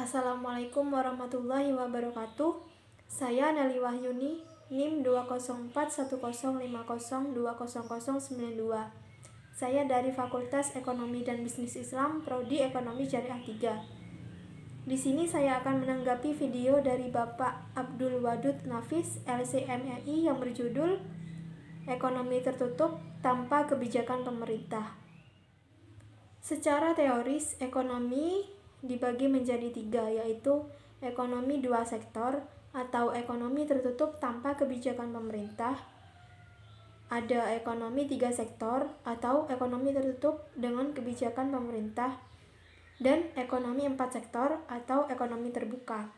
Assalamualaikum warahmatullahi wabarakatuh. Saya Nali Wahyuni, NIM 2041050200092. Saya dari Fakultas Ekonomi dan Bisnis Islam, Prodi Ekonomi Syariah 3. Di sini saya akan menanggapi video dari Bapak Abdul Wadud Nafis, LCMEI, yang berjudul Ekonomi Tertutup Tanpa Kebijakan Pemerintah. Secara teoris, ekonomi dibagi menjadi tiga, yaitu ekonomi dua sektor atau ekonomi tertutup tanpa kebijakan pemerintah, ada ekonomi tiga sektor atau ekonomi tertutup dengan kebijakan pemerintah, dan ekonomi empat sektor atau ekonomi terbuka.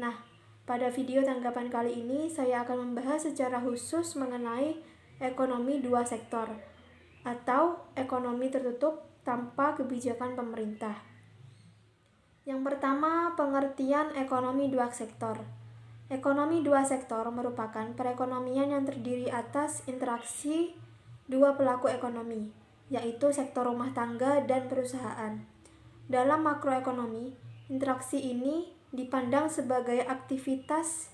Nah, pada video tanggapan kali ini saya akan membahas secara khusus mengenai ekonomi dua sektor atau ekonomi tertutup tanpa kebijakan pemerintah. Yang pertama, pengertian ekonomi dua sektor. Ekonomi dua sektor merupakan perekonomian yang terdiri atas interaksi dua pelaku ekonomi, yaitu sektor rumah tangga dan perusahaan. Dalam makroekonomi, interaksi ini dipandang sebagai aktivitas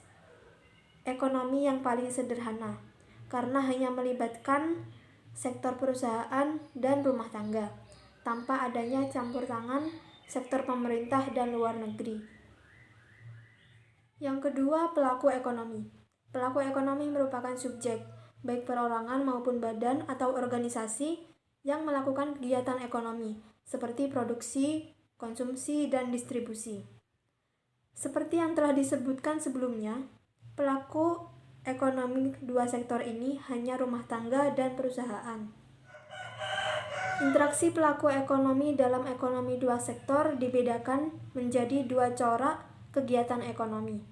ekonomi yang paling sederhana, karena hanya melibatkan sektor perusahaan dan rumah tangga, tanpa adanya campur tangan sektor pemerintah dan luar negeri. Yang kedua, pelaku ekonomi. Pelaku ekonomi merupakan subjek, baik perorangan maupun badan atau organisasi yang melakukan kegiatan ekonomi, seperti produksi, konsumsi, dan distribusi. Seperti yang telah disebutkan sebelumnya, pelaku ekonomi dua sektor ini hanya rumah tangga dan perusahaan. Interaksi pelaku ekonomi dalam ekonomi dua sektor dibedakan menjadi dua corak kegiatan ekonomi.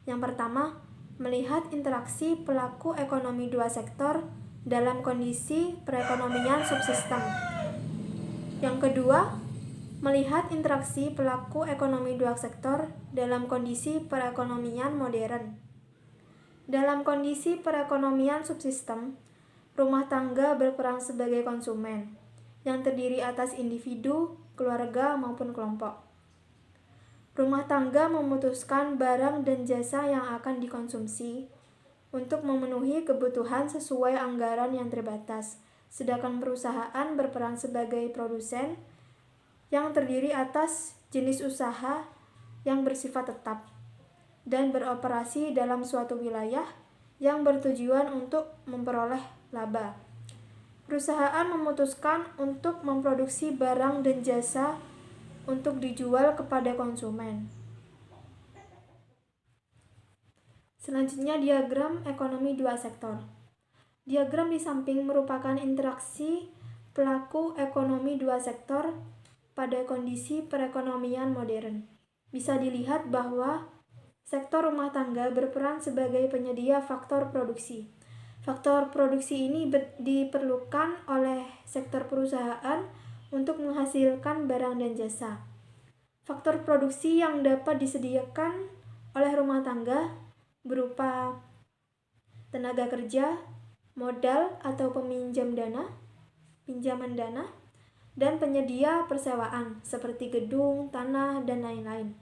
Yang pertama, melihat interaksi pelaku ekonomi dua sektor dalam kondisi perekonomian subsistem. Yang kedua, melihat interaksi pelaku ekonomi dua sektor dalam kondisi perekonomian modern. Dalam kondisi perekonomian subsistem, rumah tangga berperan sebagai konsumen yang terdiri atas individu, keluarga, maupun kelompok. Rumah tangga memutuskan barang dan jasa yang akan dikonsumsi untuk memenuhi kebutuhan sesuai anggaran yang terbatas, sedangkan perusahaan berperan sebagai produsen yang terdiri atas jenis usaha yang bersifat tetap dan beroperasi dalam suatu wilayah yang bertujuan untuk memperoleh laba. Perusahaan memutuskan untuk memproduksi barang dan jasa untuk dijual kepada konsumen. Selanjutnya, diagram ekonomi dua sektor. Diagram di samping merupakan interaksi pelaku ekonomi dua sektor pada kondisi perekonomian modern. Bisa dilihat bahwa sektor rumah tangga berperan sebagai penyedia faktor produksi. Faktor produksi ini diperlukan oleh sektor perusahaan untuk menghasilkan barang dan jasa. Faktor produksi yang dapat disediakan oleh rumah tangga berupa tenaga kerja, modal atau pinjaman dana, dan penyedia persewaan seperti gedung, tanah, dan lain-lain.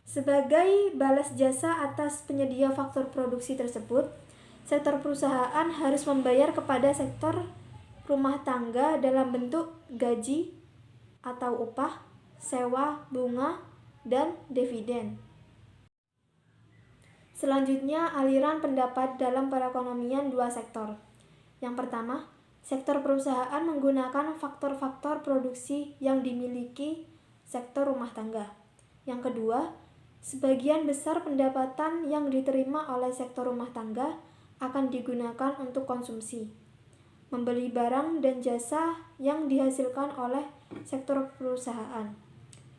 Sebagai balas jasa atas penyedia faktor produksi tersebut, sektor perusahaan harus membayar kepada sektor rumah tangga dalam bentuk gaji atau upah, sewa, bunga, dan dividen. Selanjutnya, aliran pendapat dalam perekonomian dua sektor. Yang pertama, sektor perusahaan menggunakan faktor-faktor produksi yang dimiliki sektor rumah tangga. Yang kedua, sebagian besar pendapatan yang diterima oleh sektor rumah tangga akan digunakan untuk konsumsi, membeli barang dan jasa yang dihasilkan oleh sektor perusahaan.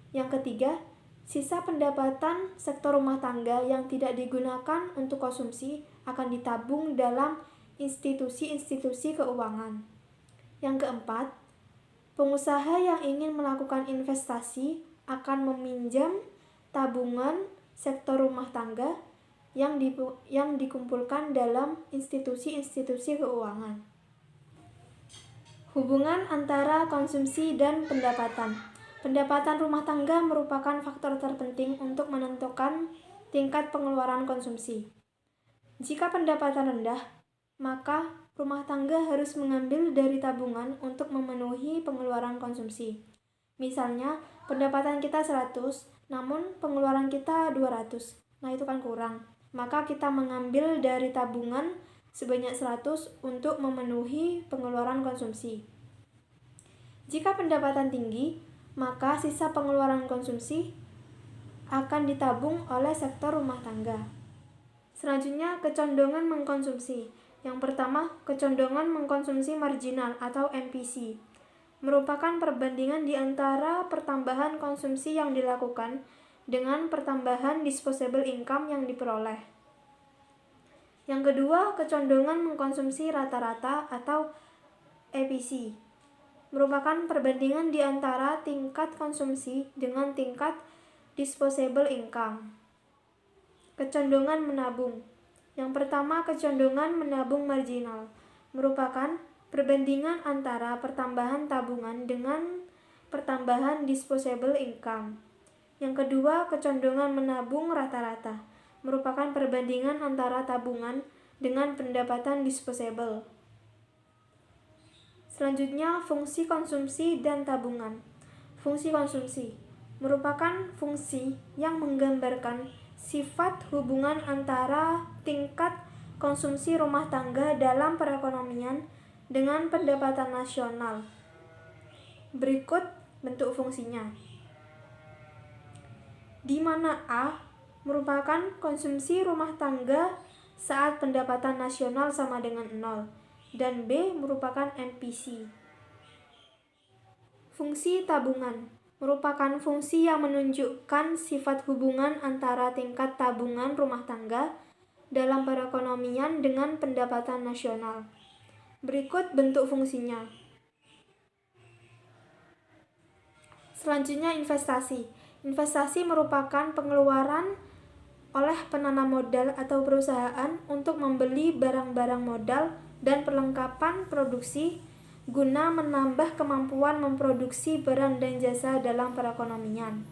Yang ketiga, sisa pendapatan sektor rumah tangga yang tidak digunakan untuk konsumsi akan ditabung dalam institusi-institusi keuangan. Yang keempat, pengusaha yang ingin melakukan investasi akan meminjam tabungan sektor rumah tangga yang dikumpulkan dalam institusi-institusi keuangan. Hubungan antara konsumsi dan pendapatan. Pendapatan rumah tangga merupakan faktor terpenting untuk menentukan tingkat pengeluaran konsumsi. Jika pendapatan rendah, maka rumah tangga harus mengambil dari tabungan untuk memenuhi pengeluaran konsumsi. Misalnya, pendapatan kita 100, namun pengeluaran kita 200. Nah, itu kan kurang. Maka kita mengambil dari tabungan sebanyak 100 untuk memenuhi pengeluaran konsumsi. Jika pendapatan tinggi, maka sisa pengeluaran konsumsi akan ditabung oleh sektor rumah tangga. Selanjutnya, kecondongan mengkonsumsi. Yang pertama, kecondongan mengkonsumsi marginal atau MPC merupakan perbandingan di antara pertambahan konsumsi yang dilakukan dengan pertambahan disposable income yang diperoleh. Yang kedua, kecondongan mengkonsumsi rata-rata atau EPC merupakan perbandingan di antara tingkat konsumsi dengan tingkat disposable income. Kecondongan menabung. Yang pertama, kecondongan menabung marginal merupakan perbandingan antara pertambahan tabungan dengan pertambahan disposable income. Yang kedua, kecondongan menabung rata-rata merupakan perbandingan antara tabungan dengan pendapatan disposable. Selanjutnya, fungsi konsumsi dan tabungan. Fungsi konsumsi merupakan fungsi yang menggambarkan sifat hubungan antara tingkat konsumsi rumah tangga dalam perekonomian dengan pendapatan nasional. Berikut bentuk fungsinya. Di mana A merupakan konsumsi rumah tangga saat pendapatan nasional sama dengan 0 dan B merupakan MPC. Fungsi tabungan merupakan fungsi yang menunjukkan sifat hubungan antara tingkat tabungan rumah tangga dalam perekonomian dengan pendapatan nasional. Berikut bentuk fungsinya. Selanjutnya, investasi. Investasi merupakan pengeluaran oleh penanam modal atau perusahaan untuk membeli barang-barang modal dan perlengkapan produksi guna menambah kemampuan memproduksi barang dan jasa dalam perekonomian.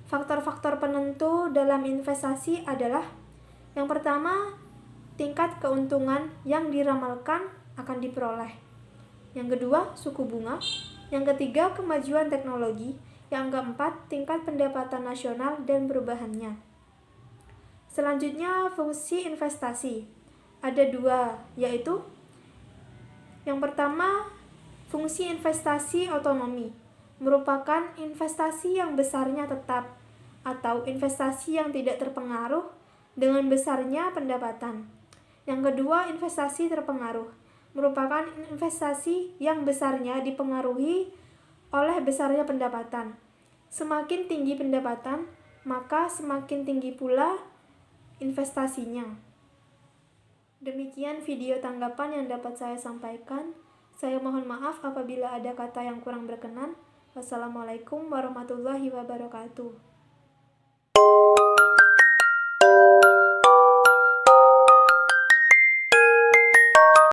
Faktor-faktor penentu dalam investasi adalah: yang pertama, tingkat keuntungan yang diramalkan akan diperoleh. Yang kedua, suku bunga. Yang ketiga, kemajuan teknologi. Yang keempat, tingkat pendapatan nasional dan perubahannya. Selanjutnya, fungsi investasi. Ada 2, yaitu yang pertama, fungsi investasi otonomi merupakan investasi yang besarnya tetap atau investasi yang tidak terpengaruh dengan besarnya pendapatan. Yang kedua, investasi terpengaruh merupakan investasi yang besarnya dipengaruhi oleh besarnya pendapatan. Semakin tinggi pendapatan, maka semakin tinggi pula investasinya. Demikian video tanggapan yang dapat saya sampaikan. Saya mohon maaf apabila ada kata yang kurang berkenan. Wassalamualaikum warahmatullahi wabarakatuh.